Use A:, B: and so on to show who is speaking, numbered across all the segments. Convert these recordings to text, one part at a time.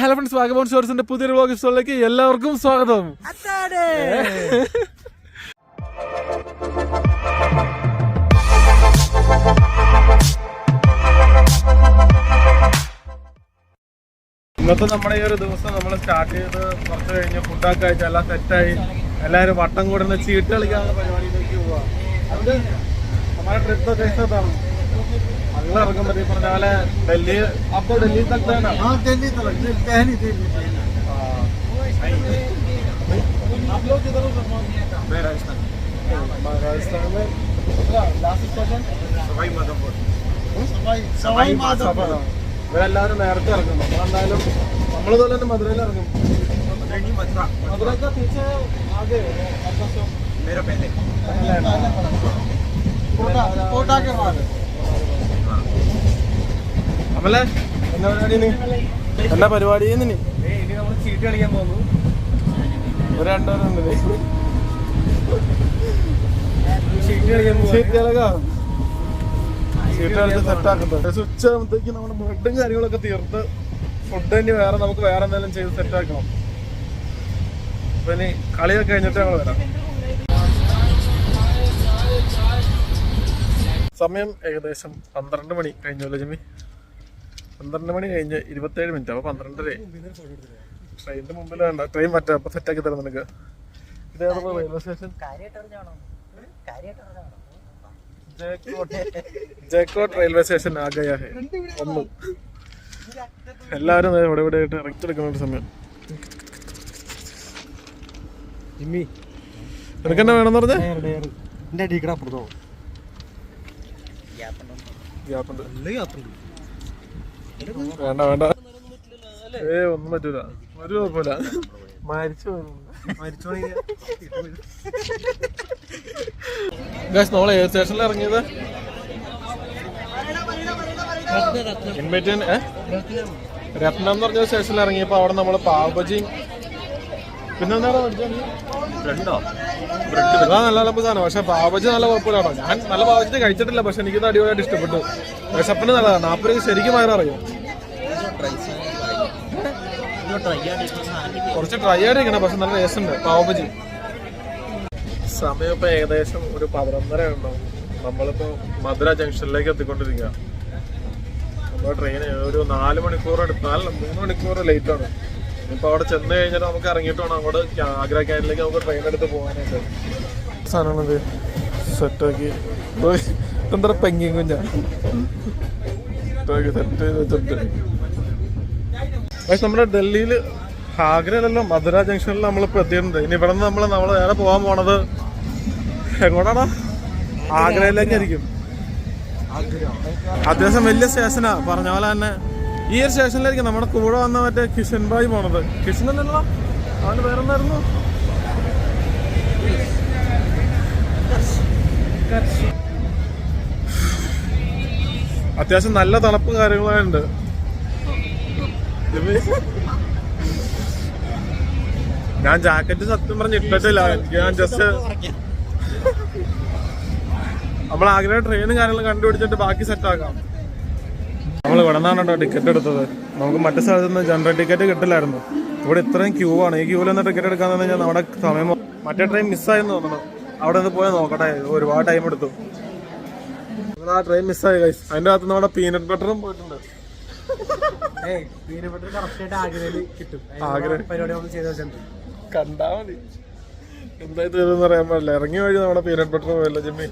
A: Hello friends, വാഗബോൺ ഷോർട്സിന്റെ പുതിയൊരു vlog എപ്പിസോഡിലേക്ക് എല്ലാവർക്കും സ്വാഗതം. ഇന്നത്തെ നമ്മുടെ ഈ ഒരു ദിവസം നമ്മൾ സ്റ്റാർട്ട് ചെയ്ത് കുറച്ച് കഴിഞ്ഞ് ഫുഡൊക്കെ കഴിച്ച് എല്ലാം സെറ്റായി എല്ലാവരും വട്ടം കൂടുന്ന ചീട്ട് കളിക്കാനുള്ള പരിപാടിയിലേക്ക് പോവാ. അത് നമ്മുടെ ട്രിപ്പ് കഴിച്ചതാണ്. अगला रकम बता पर डाला दिल्ली आपको दिल्ली तक जाना. हाँ दिल्ली तक दिल्ली आप लोग किधर हो? मैं राजस्थान. राजस्थान में लास्ट स्टेशन सवाई माधोपुर. सवाई माधोपुर ഇവരെല്ലാവരും നേരത്തെ ഇറങ്ങും. നമ്മളെന്തായാലും നമ്മളിതുപോലെ തന്നെ മധുരയിൽ ഇറങ്ങും. मथुरा का पीछे आगे मेरा पहले कोटा के बाद. അമലേ എന്നാ പരിപാടി? എന്നാ പരിപാടി? ഇനി നമ്മൾ ചീട്ട് കളിക്കാൻ പോകുന്നു. ഒരു രണ്ടുപേരുണ്ടല്ലേ ചീട്ട് കളിക്കാൻ പോകും. ചീട്ട് കളിച്ച് സെറ്റാക്കുന്നത്. ഉച്ച ആകുമ്പോഴത്തേക്ക് നമ്മുടെ ബ്രെഡും കാര്യങ്ങളൊക്കെ തീർത്ത് ഫുഡ് തന്നെ നമുക്ക് വേറെ എന്തെങ്കിലും ചെയ്ത് സെറ്റാക്കണം. അപ്പൊ ഇനി കളിയൊക്കെ കഴിഞ്ഞിട്ട് ഞങ്ങൾ വരാം. സമയം ഏകദേശം 12 മണി കഴിഞ്ഞല്ലോ ജിമ്മി. 12 മണി കഴിഞ്ഞ് 27 മിനിറ്റ്. അപ്പൊ 12:30. ട്രെയിനിന്റെ മുമ്പിൽ വേണ്ട, ട്രെയിൻ മറ്റേ അപ്പൊ സെറ്റാക്കി തരാം നിനക്ക്. ഇതേപോലെ റെയിൽവേ സ്റ്റേഷൻ ജയക്കോട്ട് റെയിൽവേ സ്റ്റേഷൻ ആഗയാ ഹെ. ഒന്ന് എല്ലാവരും ഇവിടെ ഇവിടെ ആയിട്ട് ഇറക്കിയെടുക്കുന്ന ഒരു സമയം. നിനക്കെന്നാ വേണമെന്ന് പറഞ്ഞേ? വേണ്ട വേണ്ട, ഒന്നും പറ്റൂല, ഒരു കുഴപ്പമില്ല. മരിച്ചു നമ്മളെ എയർ സ്റ്റേഷനിൽ ഇറങ്ങിയത് രത്നം എന്ന് പറഞ്ഞ സ്റ്റേഷനിൽ ഇറങ്ങിയപ്പോ അവിടെ നമ്മള് പാവബജിയും പിന്നെന്താണോ നല്ല നല്ല സാധനം. പക്ഷെ പാവബജി നല്ല കുഴപ്പമില്ലാണോ. ഞാൻ നല്ല പാവബജി കഴിച്ചിട്ടില്ല, പക്ഷെ എനിക്കിത് അടിപൊളിയായിട്ട് ഇഷ്ടപ്പെട്ടു. വിശപ്പിന് നല്ലതാണ്. 40 രൂപ ശരിക്കും വയറിറങ്ങും. കുറച്ച് ട്രൈ ആയിട്ടിരിക്കണം, പക്ഷെ നല്ല ടേസ്റ്റ് ഉണ്ട് പാവബജി. സമയം ഇപ്പൊ ഏകദേശം ഒരു 11:30 ഉണ്ടാവും. നമ്മളിപ്പോ മധുര ജംഗ്ഷനിലേക്ക് എത്തിക്കൊണ്ടിരിക്കുക. നമ്മുടെ ട്രെയിൻ ഒരു 4 മണിക്കൂർ എടുത്താൽ 3 മണിക്കൂർ ലേറ്റ് ആണ്. ഇപ്പൊ അവിടെ ചെന്ന് കഴിഞ്ഞാൽ നമുക്ക് ഇറങ്ങിയിട്ട് വേണം അങ്ങോട്ട് ആഗ്ര ക്യാനിലേക്ക് നമുക്ക് ട്രെയിൻ എടുത്ത് പോകാനായിട്ട്. സാധനമാണത് സെറ്റാക്കി എന്താ പെങ്ങിങ് കുഞ്ഞ സെറ്റ് ചെയ്ത് വെച്ചിട്ട്. പക്ഷെ നമ്മുടെ ഡൽഹിയിൽ ആഗ്രയിലല്ലോ മധുര ജംഗ്ഷനിൽ നമ്മളിപ്പോൾ എത്തിയിട്ടുണ്ട്. ഇനി ഇവിടെ നിന്ന് നമ്മൾ നേരെ പോകാൻ പോണത് എങ്ങോട്ടാണോ? ആഗ്രയിലേക്കായിരിക്കും. അത്യാവശ്യം വലിയ സ്റ്റേഷനാ. പറഞ്ഞ പോലെ തന്നെ ഈ ഒരു സ്റ്റേഷനിലായിരിക്കും നമ്മുടെ കൂടെ വന്ന മറ്റേ കിഷൻ ഭായി പോണത്. കിഷൻ അല്ലല്ലോ, അവന് പേരെന്തായിരുന്നു? അത്യാവശ്യം നല്ല തണുപ്പ് കാര്യങ്ങളുണ്ട്. ഞാൻ ജാക്കറ്റ് സത്യം പറഞ്ഞ് ഇട്ടിട്ടില്ല. ഞാൻ ജസ്റ്റ് നമ്മൾ ആഗ്രഹം ട്രെയിനും കാര്യങ്ങളും കണ്ടുപിടിച്ചിട്ട് ബാക്കി സെറ്റാക്കാം. നമ്മൾ ഇവിടെ നിന്നാണ് കേട്ടോ ടിക്കറ്റ് എടുത്തത്. നമുക്ക് മറ്റു സ്ഥലത്ത് നിന്ന് ജനറൽ ടിക്കറ്റ് കിട്ടില്ലായിരുന്നു. ഇവിടെ ഇത്രയും ക്യൂ ആണ്. ഈ ക്യൂവിൽ നിന്ന് ടിക്കറ്റ് എടുക്കാൻ തന്നെ ഞാൻ നമ്മുടെ സമയം മറ്റേ ട്രെയിൻ മിസ്സായെന്ന് തോന്നുന്നു. അവിടെ നിന്ന് പോയി നോക്കട്ടെ, ഒരുപാട് ടൈം എടുത്തു. ആ ട്രെയിൻ മിസ്സായി ഗൈസ്. അതിൻ്റെ അകത്ത് നമ്മുടെ പീനട്ട് ബട്ടറും പോയിട്ടുണ്ട്. കണ്ടാ മതി, എന്തായി തീർന്ന് പറയാൻ പാടില്ല. ഇറങ്ങി വഴി നമ്മുടെ പീനട്ട് ബട്ടർ പോയല്ലോ ജിമ്മി.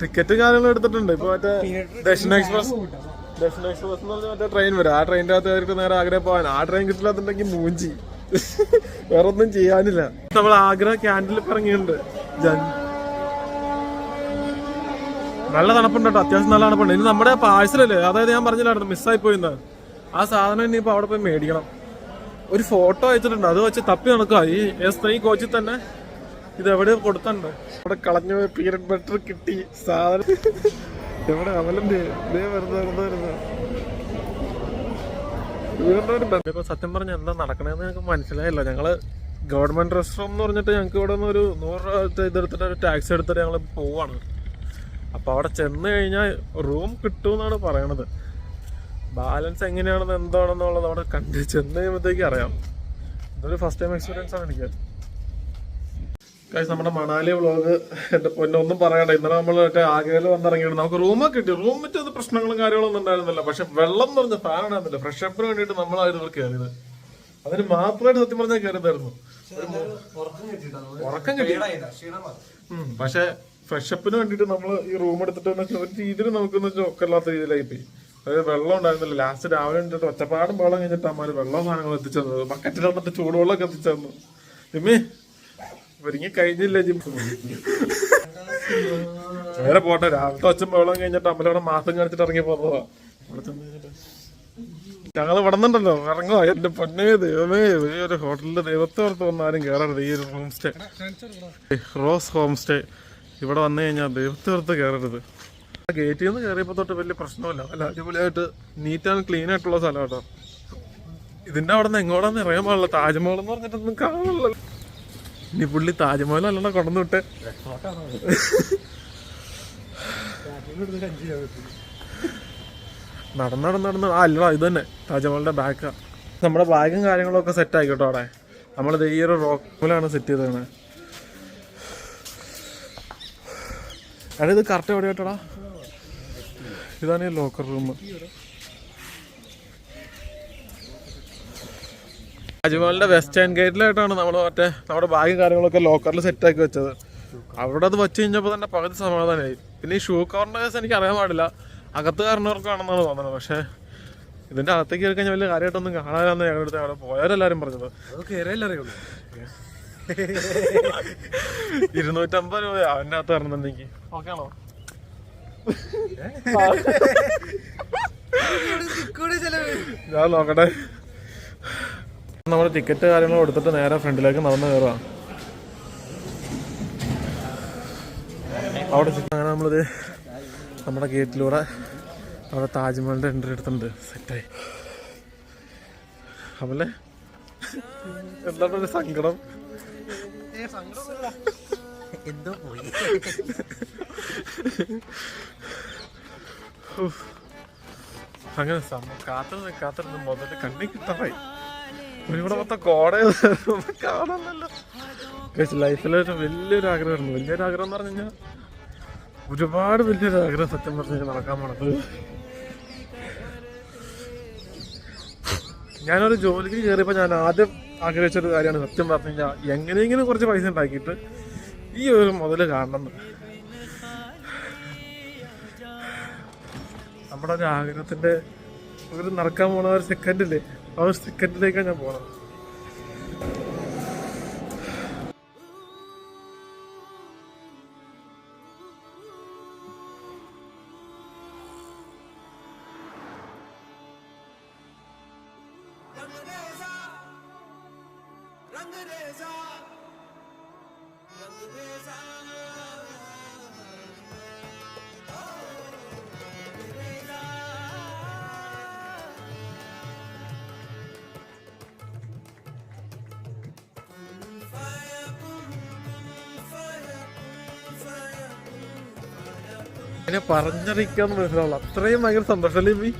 A: ടിക്കറ്റ് കാര്യങ്ങളും എടുത്തിട്ടുണ്ട്. ഇപ്പൊ മറ്റേ ദക്ഷിണ എക്സ്പ്രസ് എന്ന് പറഞ്ഞ മറ്റേ ട്രെയിൻ വരും. ആ ട്രെയിനിന്റെ അകത്ത് കയറിയിട്ട് നേരെ ആഗ്ര പോകാൻ. ആ ട്രെയിൻ കിട്ടില്ലാത്തുണ്ടെങ്കിൽ മൂഞ്ചി, വേറെ ഒന്നും ചെയ്യാനില്ല. നമ്മൾ ആഗ്ര ക്യാൻറ്റീനിൽ ഇറങ്ങിയിട്ടുണ്ട്. നല്ല തണുപ്പുണ്ട് കേട്ടോ, അത്യാവശ്യം നല്ല തണുപ്പുണ്ട്. ഇനി നമ്മുടെ പാഴ്സലല്ലേ, അതായത് ഞാൻ പറഞ്ഞില്ലായിരുന്നു മിസ്സായി പോയിന്ന്. ആ സാധനം ഇനിയിപ്പോൾ അവിടെ പോയി മേടിക്കണം. ഒരു ഫോട്ടോ അയച്ചിട്ടുണ്ട്, അത് വെച്ച് തപ്പി നടക്കുക. ഈ കോച്ചിൽ തന്നെ ഇത് എവിടെ കൊടുത്തുണ്ട്. അവിടെ കളഞ്ഞു പോയി പീനട്ട് ബട്ടർ കിട്ടി. സാധനം എവിടെ? അമലന്റെ ഇപ്പൊ സത്യം പറഞ്ഞ എന്താ നടക്കണേന്ന് ഞങ്ങൾക്ക് മനസ്സിലായില്ല. ഞങ്ങള് ഗവൺമെന്റ് റെസ്റ്റോറന്റ് എന്ന് പറഞ്ഞിട്ട് ഞങ്ങൾക്ക് ഇവിടെ നിന്ന് ഒരു 100 രൂപ ഇതെടുത്തിട്ട് ഒരു ടാക്സി എടുത്തിട്ട് ഞങ്ങൾ പോവാണ്. അപ്പോൾ അവിടെ ചെന്ന് കഴിഞ്ഞാൽ റൂം കിട്ടുമെന്നാണ് പറയണത്. ബാലൻസ് എങ്ങനെയാണെന്ന് എന്താണെന്നുള്ളത് അവിടെ കണ്ട് ചെന്ന് കഴിയുമ്പോഴത്തേക്ക് അറിയാം. ഇതൊരു ഫസ്റ്റ് ടൈം എക്സ്പീരിയൻസ് ആണ് എനിക്ക്. നമ്മുടെ മണാലി വ്ളോഗ് എൻ്റെ ഒന്നും പറയണ്ട. ഇന്നലെ നമ്മൾ മറ്റേ ആഗ്രയിൽ വന്നിറങ്ങിയിട്ട് നമുക്ക് റൂമൊക്കെ കിട്ടി. റൂമിൻ്റെ അത് പ്രശ്നങ്ങളും കാര്യങ്ങളൊന്നും ഉണ്ടായിരുന്നില്ല. പക്ഷെ വെള്ളം എന്ന് പറഞ്ഞ ഫാൻ ഉണ്ടായിരുന്നില്ല. ഫ്രഷ് അപ്പിന് വേണ്ടിയിട്ട് നമ്മളായിരുന്നു കയറിയത്. അതിന് മാത്രമായിട്ട് സത്യം പറഞ്ഞാൽ കയറിയതായിരുന്നു. ഉറക്കം കിട്ടി. പക്ഷെ ഫ്രഷ് അപ്പിന് വേണ്ടിയിട്ട് നമ്മൾ ഈ റൂം എടുത്തിട്ട് ഒരു രീതിയിൽ നമുക്കൊന്ന് ചൊക്കല്ലാത്ത രീതിയിലായി പോയി. അതായത് വെള്ളം ഉണ്ടായിരുന്നില്ല. ലാസ്റ്റ് രാവിലെ എണീറ്റിട്ട് ഒച്ചപ്പാടും വെള്ളം കഴിഞ്ഞിട്ട് അമ്മ വെള്ളം സാധനങ്ങൾ എത്തിച്ചു തന്നത്. ബക്കറ്റിൽ വന്നിട്ട് ചൂടുവെള്ളമൊക്കെ എത്തിച്ചു തന്നു. ജിമ്മി ഒരുങ്ങി കഴിഞ്ഞില്ല ജിമ്മി. വേറെ പോട്ടെ. രാവിലത്തെ ഒച്ചം വെള്ളം കഴിഞ്ഞിട്ട് അമ്മലവിടെ മാസം കാണിച്ചിട്ട് ഇറങ്ങി പോകുന്നതാ. ഞങ്ങൾ വിടന്നുണ്ടല്ലോ ഇറങ്ങുക. എന്റെ പൊന്നേ ദൈവമേ, ഈ ഒരു ഹോട്ടലിന്റെ ദൈവത്തെ ഓർത്ത് വന്ന് ആരും കയറരുത്. ഈ ഒരു home stay rose home stay ഇവിടെ വന്നു കഴിഞ്ഞാൽ ദൈവത്തെ ഓർത്ത് കയറരുത്. ഗേറ്റിൽ നിന്ന് കയറിയപ്പോൾ തൊട്ട് വലിയ പ്രശ്നമില്ല. നല്ല അടിപൊളിയായിട്ട് നീറ്റ് ആൻഡ് ക്ലീൻ ആയിട്ടുള്ള സ്ഥലം കേട്ടോ. ഇതിന്റെ അവിടെ നിന്ന് എങ്ങോട്ടാന്ന് അറിയാൻ പാടില്ല. താജ്മഹൽ എന്ന് പറഞ്ഞിട്ടൊന്നും കാണില്ല. ഇനി പുള്ളി താജ്മഹൽ അല്ലണ്ട കൊണ്ടു വിട്ടെ. നടന്ന് അല്ലടാ ഇത് തന്നെ താജ്മഹലിന്റെ ബാക്കാ. നമ്മുടെ ബാഗും കാര്യങ്ങളൊക്കെ സെറ്റ് ആയിക്കോട്ടോ. അവിടെ നമ്മളിത് ഈ ഒരു റോക്കിലാണ് സെറ്റ് ചെയ്തതാണ്. എടാ ഇത് കറക്റ്റ് എവിടെ കേട്ടോടാ? ഇതാണ് ഈ ലോക്കർ റൂം. താജ്മഹലിന്റെ വെസ്റ്റേൺ ഗേറ്റിലായിട്ടാണ് നമ്മൾ നമ്മുടെ ബാഗും കാര്യങ്ങളൊക്കെ ലോക്കറിൽ സെറ്റാക്കി വെച്ചത്. അവിടെ അത് വെച്ച് കഴിഞ്ഞപ്പോൾ തന്നെ പകുതി സമാധാനമായി. പിന്നെ ഈ ഷൂ കവറിന്റെ കേസ് എനിക്ക് അറിയാൻ പാടില്ല. അകത്ത് കാരണവർക്കാണെന്നാണ് തോന്നുന്നത്. പക്ഷെ ഇതിന്റെ അകത്തേക്ക് കയറി കഴിഞ്ഞാൽ വലിയ കാര്യമായിട്ടൊന്നും കാണാനാന്ന് ഞങ്ങളുടെ അടുത്ത് അവിടെ പോയവരെല്ലാരും പറഞ്ഞത്. 250 രൂപ അവൻ്റെ അകത്ത് തരണുണ്ടെങ്കിൽ ഓക്കെ ആണോ? ഞാൻ നോക്കട്ടെ. നമ്മുടെ ടിക്കറ്റ് കാര്യങ്ങൾ കൊടുത്തിട്ട് നേരെ ഫ്രണ്ടിലേക്ക് നടന്ന് കയറുക. അവിടെ അങ്ങനെ നമ്മളിത് നമ്മുടെ ഗേറ്റിലൂടെ അവിടെ താജ്മഹലിന്റെ എൻട്രി എടുത്തിട്ടുണ്ട്. സെറ്റായി. അവലെ എന്താണ് ഒരു സങ്കടം? എന്തോ പോയി. അങ്ങനെ കാത്തിരുന്ന് മുതല് കണ്ണി കിട്ടാറായി. ഇവിടെ മൊത്തം കോട കാണാനല്ലോ. ലൈഫിലൊരു വലിയൊരു ആഗ്രഹമായിരുന്നു. വലിയൊരു ആഗ്രഹം എന്ന് പറഞ്ഞു കഴിഞ്ഞാൽ ഒരുപാട് വലിയൊരു ആഗ്രഹം സത്യം പറഞ്ഞു നടക്കാൻ പോണത്. ഞാനൊരു ജോലിക്ക് കയറിയപ്പോൾ ഞാൻ ആദ്യം ആഗ്രഹിച്ചൊരു കാര്യമാണ് സത്യം പറഞ്ഞു കഴിഞ്ഞാൽ എങ്ങനെയെങ്കിലും കുറച്ച് പൈസ ഉണ്ടാക്കിയിട്ട് ഈ ഒരു മുതല് കാണണം. നമ്മുടെ ഒരു ആഗ്രഹത്തിന്റെ ഒരു നടക്കാൻ പോണ ഒരു സെക്കൻഡില്ലേ, ആ ഒരു സെക്കൻഡിലേക്കാണ് ഞാൻ പോണത്. അതിനെ പറഞ്ഞറിയിക്കാന്ന് മനസ്സിലാവുള്ളൂ. അത്രയും ഭയങ്കര സന്തോഷമല്ലേ മീ?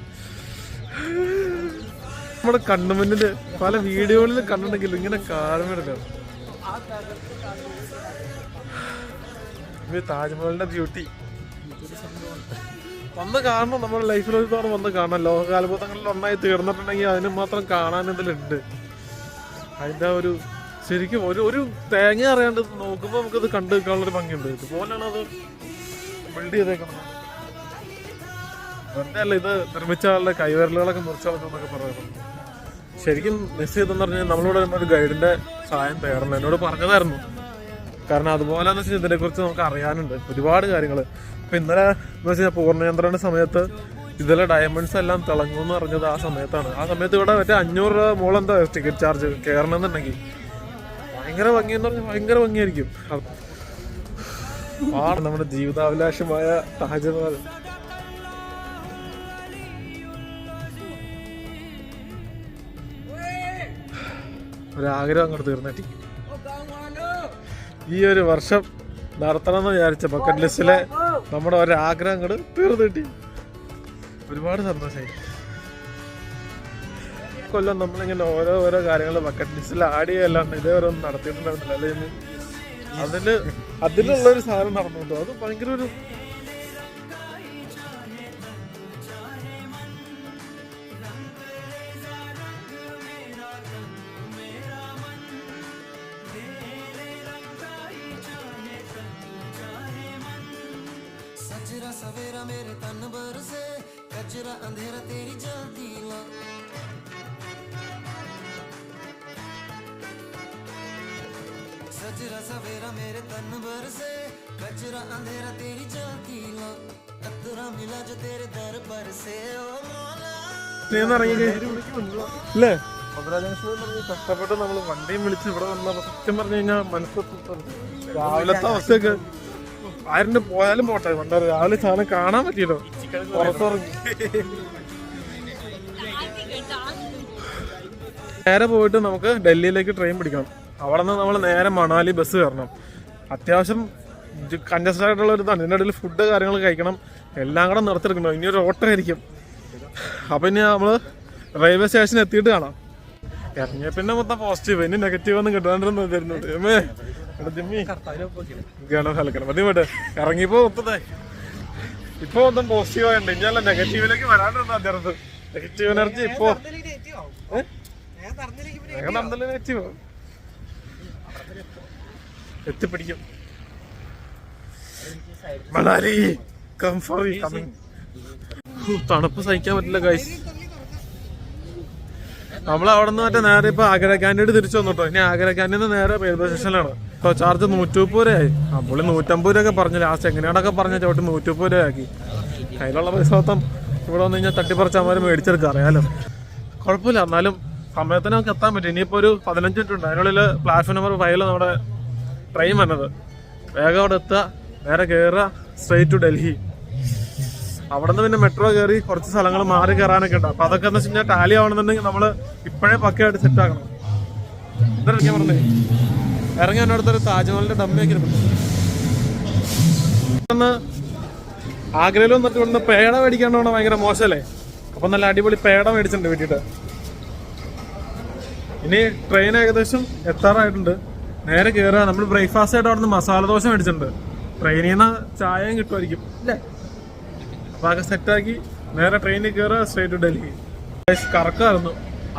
A: നമ്മുടെ കണ്ണുമുന്നില് പല വീഡിയോകളിൽ കണ്ടിട്ടുണ്ടെങ്കിലും ഇങ്ങനെ കാണുന്നില്ല. താജ്മഹലിന്റെ ബ്യൂട്ടി വന്ന് കാണണം. നമ്മുടെ ലൈഫിൽ ഒരു തവണ വന്ന് കാണാം. ലോകകാലബോധങ്ങളിൽ ഒന്നായി തീർന്നിട്ടുണ്ടെങ്കിൽ അതിന് മാത്രം കാണാൻ ഇതിലുണ്ട്. അതിന്റെ ഒരു ശരിക്കും ഒരു തേങ്ങ അറിയാണ്ട് നോക്കുമ്പോൾ നമുക്കത് കണ്ടു നിൽക്കാനുള്ളൊരു ഭംഗിയുണ്ട്. ഇതുപോലെയാണ് അത് ബിൽഡ് ചെയ്തേക്കുന്നത്. വെറുതെ അല്ല ഇത് നിർമ്മിച്ച ആളുടെ കൈവിരലുകളൊക്കെ മുറിച്ചെടുക്കുന്നൊക്കെ പറയുന്നത്. ശരിക്കും മിസ് ചെയ്തെന്ന് പറഞ്ഞാൽ നമ്മളോട് ഒരു ഗൈഡിന്റെ സഹായം തേടണം. എന്നോട് പറഞ്ഞതായിരുന്നു. കാരണം അതുപോലെ എന്ന് വെച്ചാൽ ഇതിനെക്കുറിച്ച് നമുക്ക് അറിയാനുണ്ട് ഒരുപാട് കാര്യങ്ങൾ. ഇപ്പൊ ഇന്നലെ എന്ന് വെച്ചാൽ പൂർണ്ണചന്ദ്രന്റെ സമയത്ത് ഇതിലെ ഡയമണ്ട്സ് എല്ലാം തിളങ്ങുമെന്ന് പറഞ്ഞത് ആ സമയത്താണ്. ആ സമയത്ത് ഇവിടെ മറ്റേ 500 രൂപ മോളെന്താ ടിക്കറ്റ് ചാർജ് കയറണമെന്നുണ്ടെങ്കിൽ. ഭയങ്കര ഭംഗിയെന്ന് പറഞ്ഞാൽ ഭയങ്കര ഭംഗിയായിരിക്കും. നമ്മുടെ ജീവിതാഭിലാഷമായ താജ്മഹൽ. ഒരാഗ്രഹം അങ്ങോട്ട് തീർന്നിട്ട് ഈ ഒരു വർഷം നടത്തണം എന്ന് വിചാരിച്ച ബക്കറ്റ് ലിസ്റ്റിലെ നമ്മുടെ ഒരാഗ്രഹം അങ്ങോട്ട് തീർന്നു കിട്ടി. ഒരുപാട് സന്തോഷമായി. കൊല്ലം നമ്മളിങ്ങനെ ഓരോ കാര്യങ്ങൾ ബക്കറ്റ് ലിസ്റ്റിൽ ആഡ് ചെയ്യല്ലാണ്ട് ഇതേവരെ ഒന്നും നടത്തിയിട്ടുണ്ടായിരുന്നില്ല അല്ലേ? അതിലുള്ളൊരു സാധനം നടന്നുണ്ടോ? അത് ഭയങ്കര ഒരു
B: सवेरा मेरे तन भर से कचरा अंधेरा तेरी जलती ला सजरा सवेरा मेरे तन भर से कचरा अंधेरा तेरी जलती ला कतरा मिला जो तेरे दर पर से ओ मौला
A: അല്ലേ? കഷ്ടപ്പെട്ട് നമ്മള് വണ്ടിയും വിളിച്ച് ഇവിടെ വന്നപ്പോ സത്യം പറഞ്ഞു കഴിഞ്ഞാൽ മനസ്സ് രാവിലത്തെ അവസ്ഥയൊക്കെ ആരുടെ പോയാലും പോട്ടെ. പണ്ട് രാവിലെ സാധനം കാണാൻ പറ്റിയല്ലോ, പുറത്തിറങ്ങി. നേരെ പോയിട്ട് നമുക്ക് ഡൽഹിയിലേക്ക് ട്രെയിൻ പിടിക്കണം. അവിടെ നിന്ന് നമ്മൾ നേരെ മണാലി ബസ് കയറണം. അത്യാവശ്യം കൺജസ്റ്റഡ് ആയിട്ടുള്ള ഒരു ഇതാണ്. ഇതിൻ്റെ ഇടയിൽ ഫുഡ് കാര്യങ്ങൾ കഴിക്കണം. എല്ലാം കൂടെ നിർത്തിയെടുക്കണം. ഇനി ഒരു ഓട്ടോ ആയിരിക്കും. അപ്പം ഇനി നമ്മൾ റെയിൽവേ സ്റ്റേഷനിൽ എത്തിയിട്ട് കാണാം. ഇറങ്ങിയ പിന്നെ മൊത്തം പോസിറ്റീവ്, ഇനി നെഗറ്റീവ് ഒന്നും കിട്ടാണ്ടിരുന്നു തരുന്നുണ്ട്. മതി വേട്ടെ ഇറങ്ങിയപ്പോ ഒത്തതേ ഇപ്പൊ ഒന്നും പോസിറ്റീവ് ആയുണ്ട്. ഇനിയല്ല നെഗറ്റീവിലേക്ക് വരാണ്ടിരുന്നു. അതിനകത്ത് നെഗറ്റീവ് എനർജി ഇപ്പോ നെഗറ്റീവ് എത്തിപ്പിടിക്കും. മണാലി തണുപ്പ് സഹിക്കാൻ പറ്റില്ല ഗൈസ്. നമ്മളവിടെ നിന്ന് മറ്റേ നേരെ ഇപ്പൊ ആഗ്ര ക്യാൻറ്റീൻ തിരിച്ചു വന്നിട്ടോ. ഇനി ആഗ്ര ക്യാൻറ്റീൻ നേരെ റെയിൽവേ സ്റ്റേഷനിലാണ്. ഇപ്പോൾ ചാർജ് 130 രൂപയായി. അപ്പോൾ 150 രൂപയൊക്കെ പറഞ്ഞു. ലാസ്റ്റ് എങ്ങനെയാണൊക്കെ പറഞ്ഞ ചോട്ട് 130 രൂപയാക്കി. കയ്യിലുള്ള പൈസ മൊത്തം ഇവിടെ വന്നു കഴിഞ്ഞാൽ തട്ടിപ്പറിച്ചമാര് മേടിച്ചെടുക്കാം. അറിയാലോ, കുഴപ്പമില്ല. എന്നാലും സമയത്തിന് നമുക്ക് എത്താൻ പറ്റും. ഇനിയിപ്പോൾ ഒരു 15 മിനിറ്റ് ഉണ്ട്. അതിനുള്ളിൽ പ്ലാറ്റ്ഫോം നമ്പർ 5 നമ്മുടെ ട്രെയിൻ വന്നത്. വേഗം അവിടെ എത്തുക, നേരെ കയറുക, സ്ട്രെയിറ്റ് ടു ഡൽഹി. അവിടെ നിന്ന് പിന്നെ മെട്രോ കയറി കുറച്ച് സ്ഥലങ്ങൾ മാറി കയറാനൊക്കെ ഉണ്ട്. അപ്പൊ അതൊക്കെ എന്ന് വെച്ച് കഴിഞ്ഞാൽ ടാലി ആവണമെന്നുണ്ടെങ്കിൽ നമ്മള് ഇപ്പോഴേ പക്കയായിട്ട് സെറ്റ് ആക്കണം. എന്താ പറഞ്ഞേ? ഇറങ്ങി എൻ്റെ അടുത്തൊരു താജ്മഹലിന്റെ ഡമ്മയൊക്കെ ഇരിക്കുന്നു. ആഗ്രയിൽ വന്നിട്ട് ഇവിടുന്ന് പേട മേടിക്കാണ്ട് ഭയങ്കര മോശമല്ലേ? അപ്പൊ നല്ല അടിപൊളി പേട മേടിച്ചിട്ടുണ്ട് വീട്ടിട്ട്. ഇനി ട്രെയിൻ ഏകദേശം എത്താറായിട്ടുണ്ട്. നേരെ കയറുക. നമ്മൾ ബ്രേക്ക്ഫാസ്റ്റ് ആയിട്ട് അവിടെ നിന്ന് മസാല ദോശ മേടിച്ചിട്ടുണ്ട്. ട്രെയിനിൽ നിന്ന് ചായയും കിട്ടുമായിരിക്കും അല്ലേ? അപ്പൊ അതൊക്കെ സെറ്റാക്കി നേരെ ട്രെയിനിൽ കയറുക, സ്ട്രേറ്റ് ടു ഡൽഹി. കറക്കായിരുന്നു.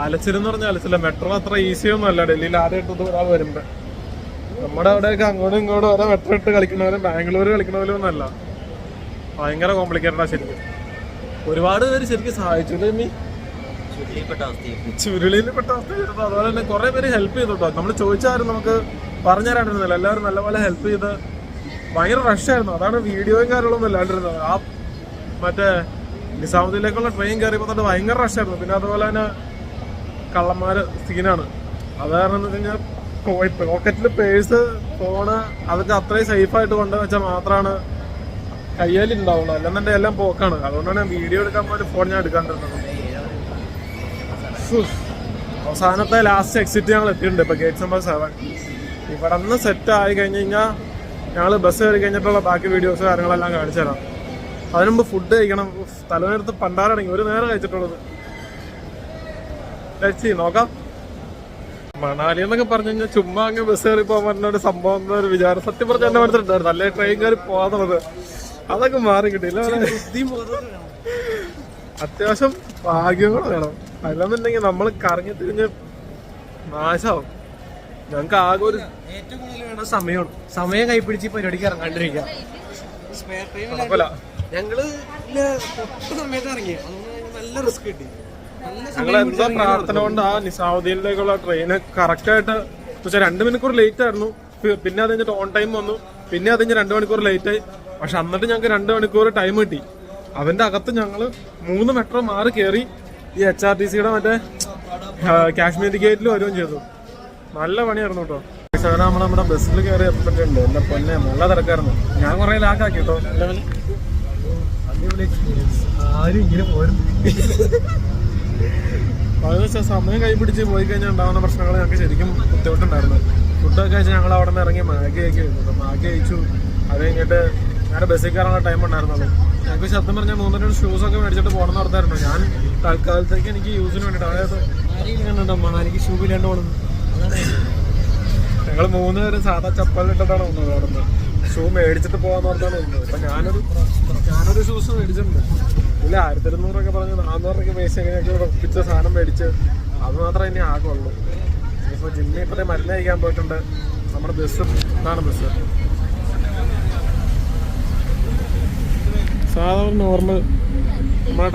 A: അലച്ചിരെന്ന് പറഞ്ഞാൽ അലച്ചില്ല. മെട്രോ അത്ര ഈസിയൊന്നും അല്ല ഡൽഹിയിൽ ആദ്യമായിട്ട് ഒരാൾ വരുമ്പോ. നമ്മുടെ അവിടെയൊക്കെ അങ്ങോട്ടും ഇങ്ങോട്ടും ഓരോ മെട്രോ ഇട്ട് കളിക്കുന്നവരും ബാംഗ്ലൂർ കളിക്കുന്നവരും ഒന്നല്ല. ഭയങ്കര കോംപ്ലിക്കേറ്റഡാ ശരിക്കും. ഒരുപാട് പേര് ശരിക്കും സഹായിച്ചു. ചുരുളിയിൽപ്പെട്ട അവസ്ഥ ചെയ്തത്. അതുപോലെ തന്നെ കുറെ പേര് ഹെൽപ്പ് ചെയ്തോട്ടോ. നമ്മൾ ചോദിച്ചാലും നമുക്ക് പറഞ്ഞു തരാണ്ടിരുന്നില്ല. എല്ലാവരും നല്ലപോലെ ഹെൽപ്പ് ചെയ്ത് ഭയങ്കര റഷായിരുന്നു. അതാണ് വീഡിയോയും കാര്യങ്ങളൊന്നും അല്ലാണ്ടിരുന്നത്. ആ മറ്റേ നിസാമുദ്ദീനിലേക്കുള്ള ട്രെയിൻ കയറിയപ്പോൾ തൊട്ട് ഭയങ്കര റഷായിരുന്നു. പിന്നെ അതുപോലെ തന്നെ കള്ളന്മാര് സീനാണ്. അത് കാരണം എന്ന് വെച്ച് കഴിഞ്ഞാൽ പോക്കറ്റിൽ പേഴ്സ്, ഫോണ് അതൊക്കെ അത്രയും സേഫായിട്ട് കൊണ്ടുവച്ചാൽ മാത്രമാണ് കയ്യിലുണ്ടാവുള്ളൂ. അല്ലെന്നുണ്ടെങ്കിൽ എല്ലാം പോക്കാണ്. അതുകൊണ്ടാണ് വീഡിയോ എടുക്കാൻ പോലും ഫോൺ ഞാൻ എടുക്കാണ്ടിരുന്നത്. അവസാനത്തെ ലാസ്റ്റ് എക്സിറ്റ് ഞങ്ങൾ എത്തിയിട്ടുണ്ട്. ഇപ്പൊ ഗേറ്റ് നമ്പർ 7. ഇവിടെ നിന്ന് സെറ്റ് ആയി കഴിഞ്ഞ് കഴിഞ്ഞാൽ ഞങ്ങൾ ബസ് കയറി കഴിഞ്ഞിട്ടുള്ള ബാക്കി വീഡിയോസ് കാര്യങ്ങളെല്ലാം കാണിച്ചു തരാം. അതിന് മുമ്പ് ഫുഡ് കഴിക്കണം. തലേനെടുത്ത് പണ്ടാറടങ്ങി ഒരു നേരം കഴിച്ചിട്ടുള്ളത്. കഴിച്ച് നോക്കാം. മണാലി എന്നൊക്കെ പറഞ്ഞു കഴിഞ്ഞാൽ ചുമ്മാ അങ്ങ് ബസ് കയറി പോകാൻ പറ്റുന്ന ഒരു സംഭവം എന്നൊരു വിചാരം സത്യം പറഞ്ഞ എന്നെ മനസ്സിലുണ്ടായിരുന്നു. അല്ലെ ട്രെയിൻ കയറി പോകാന്നുള്ളത് അതൊക്കെ മാറി കിട്ടിയില്ല. അത്യാവശ്യം ഭാഗ്യം കൂടെ വേണം. അല്ലെന്നുണ്ടെങ്കിൽ നമ്മൾ കറങ്ങി തിരിഞ്ഞ് നാശാവും. ഞങ്ങൾക്ക് ആകെ ഒരു ഏറ്റവും കൂടുതൽ വേണം സമയമാണ്. സമയം കൈപ്പിടിച്ച് പരിപാടിക്ക് ഇറങ്ങാണ്ടിരിക്കുക. കുഴപ്പമില്ല. ഞങ്ങള് സമയത്ത് ഇറങ്ങി, നല്ല റിസ്ക് കിട്ടി. ഞങ്ങൾ എന്താ പ്രാർത്ഥന കൊണ്ട് ആ നിസാമുദ്ദീനിലേക്കുള്ള ട്രെയിന് കറക്റ്റായിട്ട് 2 മണിക്കൂർ ലേറ്റ് ആയിരുന്നു. പിന്നെ അത് കഴിഞ്ഞിട്ട് ഓൺ ടൈം വന്നു. പിന്നെ അത് കഴിഞ്ഞ് 2 മണിക്കൂർ ലേറ്റ് ആയി. പക്ഷെ എന്നിട്ട് ഞങ്ങൾക്ക് 2 മണിക്കൂർ ടൈം കിട്ടി. അതിന്റെ അകത്ത് ഞങ്ങള് 3 മെട്രോ മാറി കയറി ഈ HRTCയുടെ മറ്റേ കാശ്മീരി ഗേറ്റിൽ വരികയും ചെയ്തു. നല്ല പണിയായിരുന്നു കേട്ടോ. നമ്മൾ നമ്മുടെ ബസ്സിൽ കയറി എത്തിയിട്ടുണ്ട്. എന്റെ പൊന്നെ നല്ല തിരക്കായിരുന്നു. ഞാൻ കുറെ ലാക്കാക്കി കേട്ടോ. ആരും ഇങ്ങനെ പോയിരുന്നു. അതെന്ന് വെച്ചാൽ സമയം കൈപിടിച്ച് പോയി കഴിഞ്ഞാൽ ഉണ്ടാകുന്ന പ്രശ്നങ്ങൾ ഞങ്ങൾക്ക് ശരിക്കും ബുദ്ധിമുട്ടുണ്ടായിരുന്നു. ഫുഡൊക്കെ കഴിച്ചാൽ ഞങ്ങൾ അവിടെ നിന്ന് ഇറങ്ങി മാഗി കഴിക്കുന്നുണ്ട്. മാഗി കഴിച്ചു. അത് കഴിഞ്ഞിട്ട് നേരെ ബസ്സിൽ കയറാനുള്ള ടൈം ഉണ്ടായിരുന്നുള്ളൂ. ഞങ്ങൾക്ക് ശബ്ദം പറഞ്ഞാൽ 3 ഷൂസൊക്കെ മേടിച്ചിട്ട് പോകണം എന്ന് ഓർത്തായിരുന്നു. ഞാൻ തൽക്കാലത്തേക്ക് എനിക്ക് യൂസിന് വേണ്ടിയിട്ട്, അതായത്
C: എനിക്ക് ഷൂ ഇല്ലാണ്ട് പോകണം.
A: ഞങ്ങൾ 3 പേരും സാധാ ചപ്പലിട്ടിട്ടാണ് വന്നത്. അവിടെ നിന്ന് ഷൂ മേടിച്ചിട്ട് പോകാന്ന് ഓർത്താണ് വന്നത്. അപ്പൊ ഞാനൊരു ഷൂസ് മേടിച്ചിട്ടുണ്ട്. ഇല്ല 1200 പറഞ്ഞ് 400 പൈസ ഞങ്ങൾക്ക് ഒപ്പിച്ച സാധനം മേടിച്ച് അത് മാത്രമേ ഇനി ആകുള്ളൂ. ഇപ്പോൾ ജിമ്മിൽ ഇപ്പോഴത്തെ മരുന്ന് കഴിക്കാൻ പോയിട്ടുണ്ട്. നമ്മുടെ ബസ് ഇതാണ് ബസ്. സാധാരണ നോർമൽ നമ്മളെ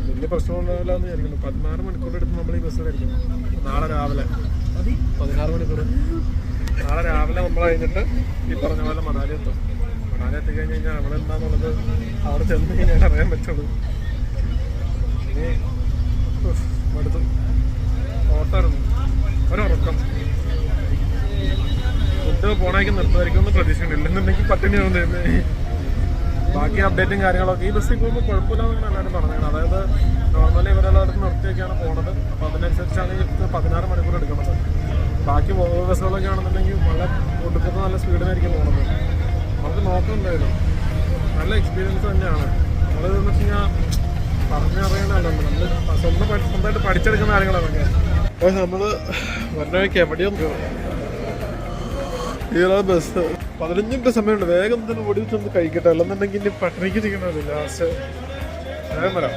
A: വലിയ പ്രശ്നമുണ്ടാവില്ല എന്ന് വിചാരിക്കുന്നു. 16 മണിക്കൂർ എടുത്ത് നമ്മൾ ഈ ബസ് കഴിക്കണം. നാളെ രാവിലെ 16 മണിക്കൂർ. നാളെ രാവിലെ നമ്മൾ കഴിഞ്ഞിട്ട് ഈ പറഞ്ഞ പോലെ മണാലി എത്തും. മണാലി എത്തിക്കഴിഞ്ഞ് കഴിഞ്ഞാൽ അവിടെ എന്താണെന്നുള്ളത് അവിടെ ചെന്ന് കഴിഞ്ഞാൽ അറിയാൻ പറ്റുള്ളൂ. ഇനി അടുത്ത് ഓട്ടായിരുന്നു ഒരുറക്കം. ഫുഡ് പോണേക്ക് നിർത്തുമായിരിക്കുമെന്ന് പ്രതീക്ഷയുണ്ട്. ഇല്ലെന്നുണ്ടെങ്കിൽ പട്ടിണിയാവും തരുന്നത്. ബാക്കി അപ്ഡേറ്റും കാര്യങ്ങളൊക്കെ ഈ ബസ്സിൽ പോകുമ്പോൾ കുഴപ്പമില്ലാന്നാണ് എല്ലാവരും പറഞ്ഞത്. അതായത് നോർമലി ഇവരെല്ലായിടത്തും നിർത്തിയൊക്കെയാണ് പോണത്. അപ്പോൾ അതിനനുസരിച്ചാണ് ഈ 16 മണിക്കൂർ എടുക്കുന്നത്. ബാക്കി ബസ്സുകളൊക്കെ ആണെന്നുണ്ടെങ്കിൽ വളരെ ഒടുക്കത്ത് നല്ല സ്പീഡിനായിരിക്കും പോകുന്നത്. നമുക്ക് നോക്കുന്നുണ്ടായിരുന്നു. നല്ല എക്സ്പീരിയൻസ് തന്നെയാണ്. നമ്മളെന്ന് വെച്ച് കഴിഞ്ഞാൽ പറഞ്ഞറിയണമല്ലോ, നമ്മൾ സ്വന്തമായിട്ട് പഠിച്ചെടുക്കുന്ന കാര്യങ്ങളാണ്. അപ്പോൾ നമ്മൾ വരണവയ്ക്ക് എവിടെയും ഈ ബസ് 15 മിനിറ്റ് സമയമുണ്ട്. വേഗം തന്നെ ഓടി വെച്ചൊന്ന് കഴിക്കട്ടെ, അല്ലെന്നുണ്ടെങ്കിൽ ഇനി പട്ടിണിക്ക് ഇരിക്കണമല്ലോ. ലാസ്റ്റ് വേഗം വരാം.